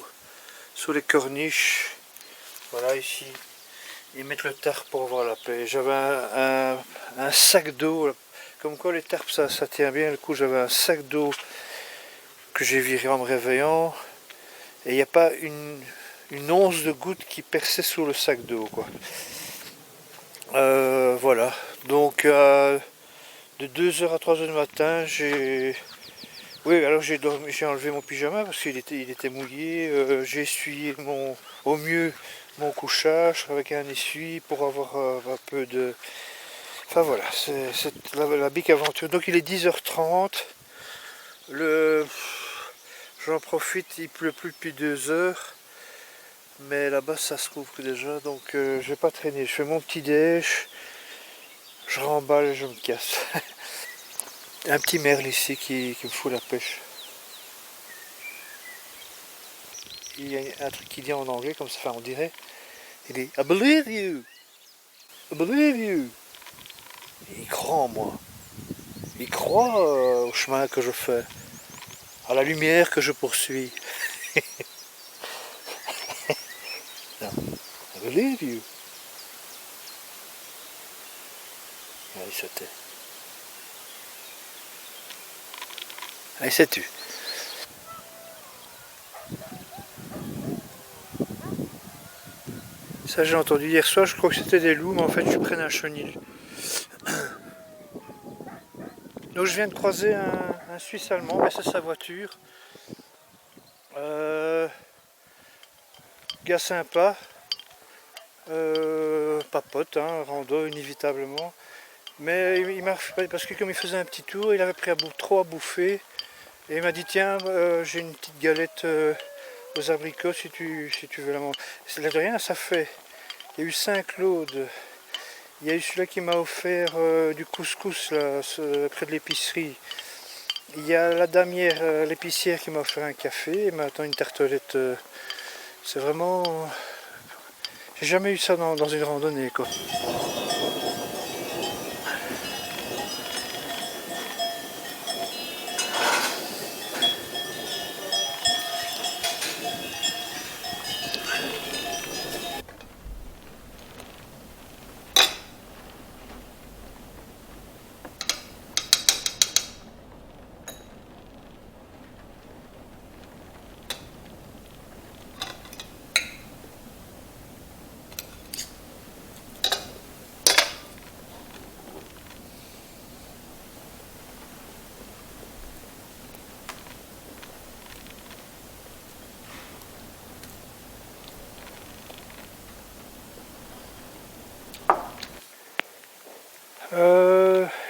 [SPEAKER 1] les corniches. Voilà ici. Et mettre le tarp pour avoir la paix. J'avais un sac d'eau. Comme quoi les tarps ça tient bien le coup. J'avais un sac d'eau que j'ai viré en me réveillant. Et il n'y a pas une once de goutte qui perçait sous le sac d'eau quoi. Voilà. Donc de 2 heures à 3 heures du matin, alors j'ai enlevé mon pyjama parce qu'il était mouillé. J'ai essuyé au mieux mon couchage avec un essuie pour avoir un peu de. Enfin voilà, c'est la big aventure. Donc il est 10h30. J'en profite, il pleut plus depuis 2 heures. Mais là-bas ça se couvre déjà, donc je vais pas traîner. Je fais mon petit déj. Je remballe et je me casse. Un petit merle ici qui me fout la pêche. Il y a un truc qu'il dit en anglais comme ça, enfin on dirait. Il dit I believe you. I believe you. Il croit en moi. Il croit au chemin que je fais. À la lumière que je poursuis. Non. I believe you. Ah, il se tait. Ah, il s'est tu. Ça j'ai entendu hier soir, je crois que c'était des loups, mais en fait je prenne un chenil. Donc je viens de croiser un Suisse allemand, mais c'est sa voiture. Gars sympa, papote, hein, rando inévitablement. Mais il m'a parce que comme il faisait un petit tour, il avait pris trop à bouffer. Et il m'a dit tiens, j'ai une petite galette aux abricots si tu veux la manger. C'est de rien, ça fait. Il y a eu 5 lots. Il y a eu celui-là qui m'a offert du couscous là, près de l'épicerie. Il y a la damière, l'épicière qui m'a offert un café et maintenant une tartelette. C'est vraiment... J'ai jamais eu ça dans une randonnée quoi.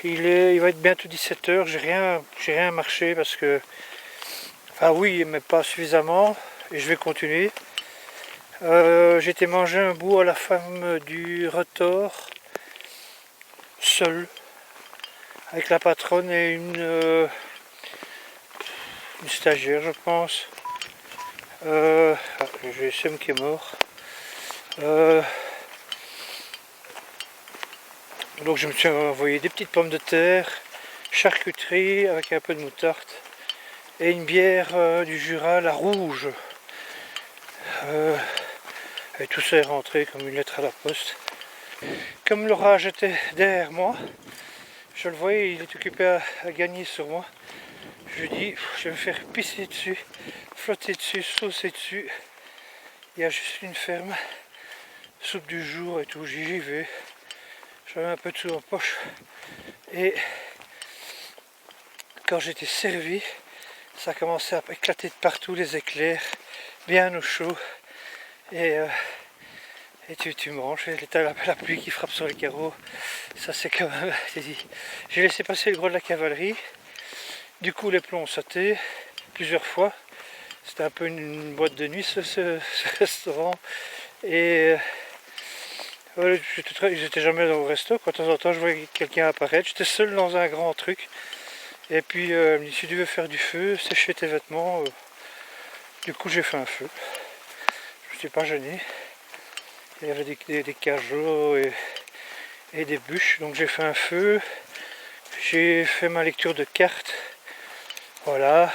[SPEAKER 1] Il va être bientôt 17 h, j'ai rien marché parce que... Enfin oui, mais pas suffisamment, et je vais continuer. J'ai été manger un bout à la femme du retors, seul, avec la patronne et une stagiaire je pense. J'ai Sam qui est mort. Donc je me suis envoyé des petites pommes de terre, charcuterie avec un peu de moutarde et une bière du Jura, la rouge. Et tout ça est rentré comme une lettre à la poste. Comme l'orage était derrière moi, je le voyais, il est occupé à gagner sur moi. Je lui dis, je vais me faire pisser dessus, flotter dessus, saucer dessus. Il y a juste une ferme, soupe du jour et tout, j'y vais. J'avais un peu de sous en poche. Et quand j'étais servi, ça a commencé à éclater de partout, les éclairs, bien au chaud. Et tu manges, et la pluie qui frappe sur les carreaux, ça c'est quand même... J'ai laissé passer le gros de la cavalerie, du coup les plombs ont sauté plusieurs fois. C'était un peu une boîte de nuit ce restaurant. Et ouais, j'étais jamais dans le resto, quoi. De temps en temps je voyais quelqu'un apparaître, j'étais seul dans un grand truc. Et puis il me dit si tu veux faire du feu, sécher tes vêtements. Du coup j'ai fait un feu. Je ne suis pas gêné. Il y avait des cajots et des bûches, donc j'ai fait un feu. J'ai fait ma lecture de cartes. Voilà,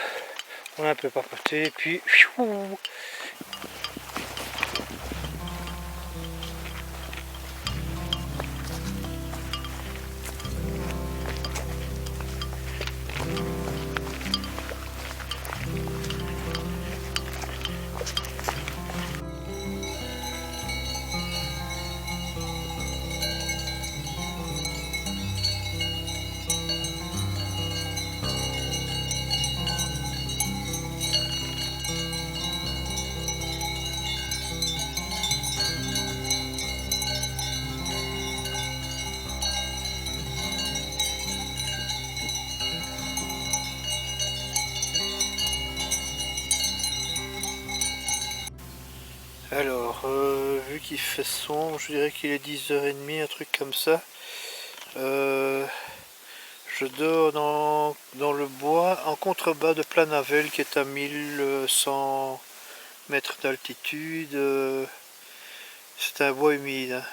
[SPEAKER 1] on a un peu papoté, et puis... Alors, vu qu'il fait sombre, je dirais qu'il est 10h30, un truc comme ça. Je dors dans le bois en contrebas de Planavel qui est à 1100 mètres d'altitude. C'est un bois humide, hein.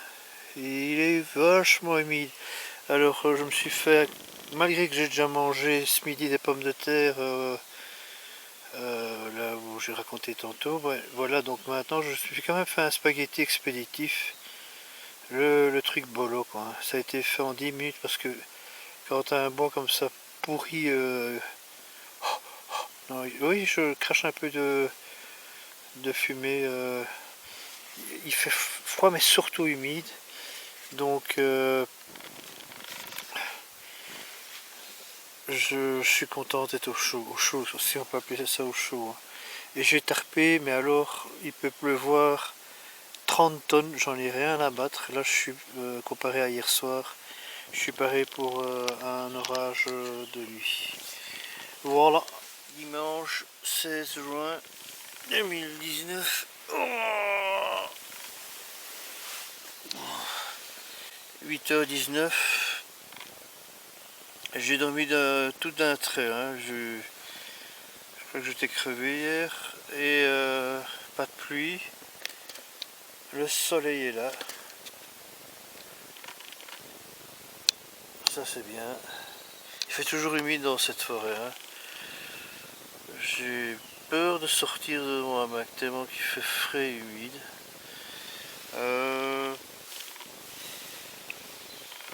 [SPEAKER 1] Il est vachement humide. Alors je me suis fait, malgré que j'ai déjà mangé ce midi des pommes de terre, là où j'ai raconté tantôt, ouais, voilà, donc maintenant je me suis quand même fait un spaghetti expéditif, le truc bolo quoi, hein. Ça a été fait en 10 minutes parce que quand t'as un bois comme ça pourri, non, oui je crache un peu de fumée, il fait froid mais surtout humide, donc je suis content d'être au chaud, si on peut appeler ça au chaud, hein. Et j'ai tarpé, mais alors il peut pleuvoir 30 tonnes, j'en ai rien à battre. Là je suis, comparé à hier soir, je suis paré pour un orage de nuit. Voilà, dimanche 16 juin 2019. Oh, 8h19. J'ai dormi tout d'un trait, hein. Je crois que j'étais crevé hier. Et pas de pluie. Le soleil est là. Ça c'est bien. Il fait toujours humide dans cette forêt, hein. J'ai peur de sortir de mon hamac tellement qu'il fait frais et humide.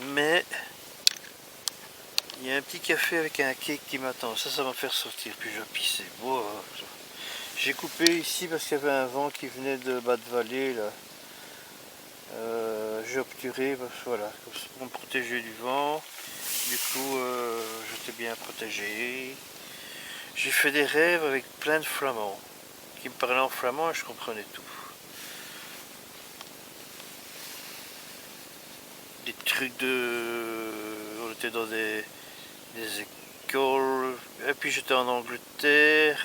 [SPEAKER 1] Mais il y a un petit café avec un cake qui m'attend. Ça va me faire sortir. Puis je vais pisser. Wow. J'ai coupé ici parce qu'il y avait un vent qui venait de bas de vallée là. J'ai obturé, voilà, pour me protéger du vent. Du coup, j'étais bien protégé. J'ai fait des rêves avec plein de flamands qui me parlaient en flamand et je comprenais tout. Des trucs de... On était dans des écoles. Et puis j'étais en Angleterre,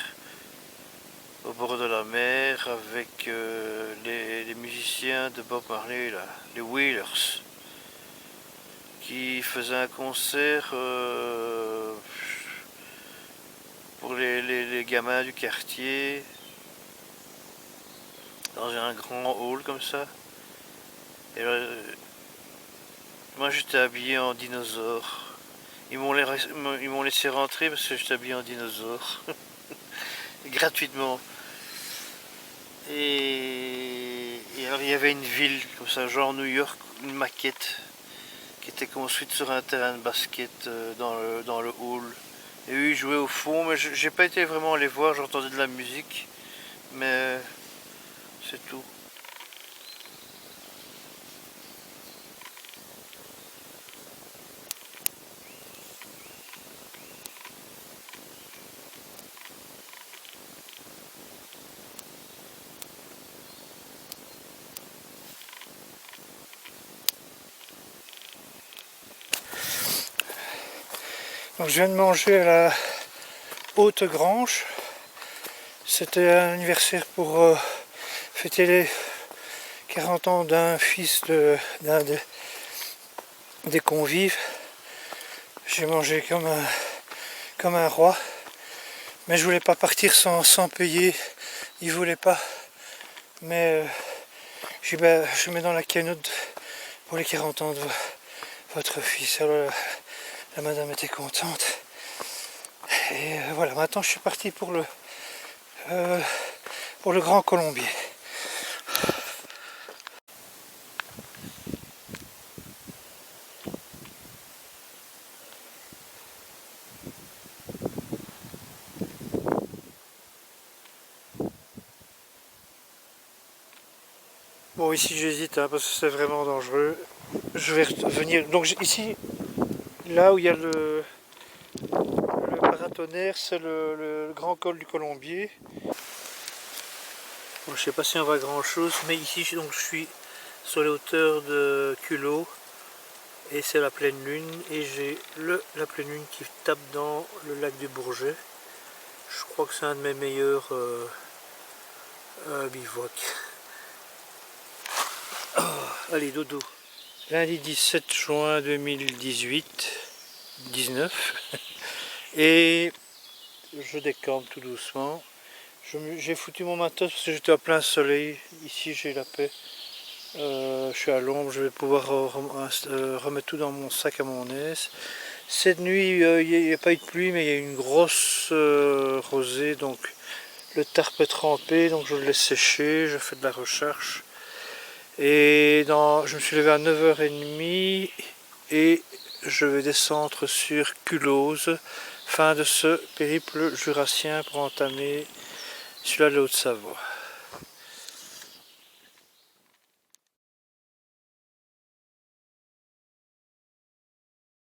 [SPEAKER 1] au bord de la mer, avec les musiciens de Bob Marley, là, les Wailers, qui faisaient un concert pour les gamins du quartier, dans un grand hall comme ça. Et là, moi j'étais habillé en dinosaure. Ils m'ont laissé rentrer parce que j'étais habillé en dinosaure. Gratuitement. Et alors il y avait une ville comme ça, genre New York, une maquette qui était construite sur un terrain de basket dans le hall. Et eux ils jouaient au fond, mais j'ai pas été vraiment les voir, j'entendais de la musique, mais c'est tout. Donc je viens de manger à la Haute Grange. C'était un anniversaire pour fêter les 40 ans d'un fils d'un des convives. J'ai mangé comme un roi. Mais je voulais pas partir sans payer. Il voulait pas. Mais j'ai dit, ben, je mets dans la cagnotte pour les 40 ans de votre fils. Alors la madame était contente. Et voilà, maintenant je suis parti pour le Grand Colombier. Bon, ici j'hésite, hein, parce que c'est vraiment dangereux. Je vais revenir. Donc ici, là où il y a le paratonnerre, c'est le grand col du Colombier. Bon, je sais pas si on voit grand chose, mais ici donc, je suis sur les hauteurs de Culot et c'est la pleine lune et j'ai la pleine lune qui tape dans le lac du Bourget. Je crois que c'est un de mes meilleurs bivouacs. Oh, allez, dodo. Lundi 17 juin 2018-19 et je décampe tout doucement. J'ai foutu mon matos parce que j'étais à plein soleil. Ici j'ai la paix. Je suis à l'ombre, je vais pouvoir remettre tout dans mon sac à mon aise. Cette nuit, il n'y a pas eu de pluie, mais il y a eu une grosse rosée, donc le tarp est trempé, donc je le laisse sécher, je fais de la recherche. Et je me suis levé à 9h30 et je vais descendre sur Culose, fin de ce périple jurassien pour entamer celui-là de la Haute-Savoie.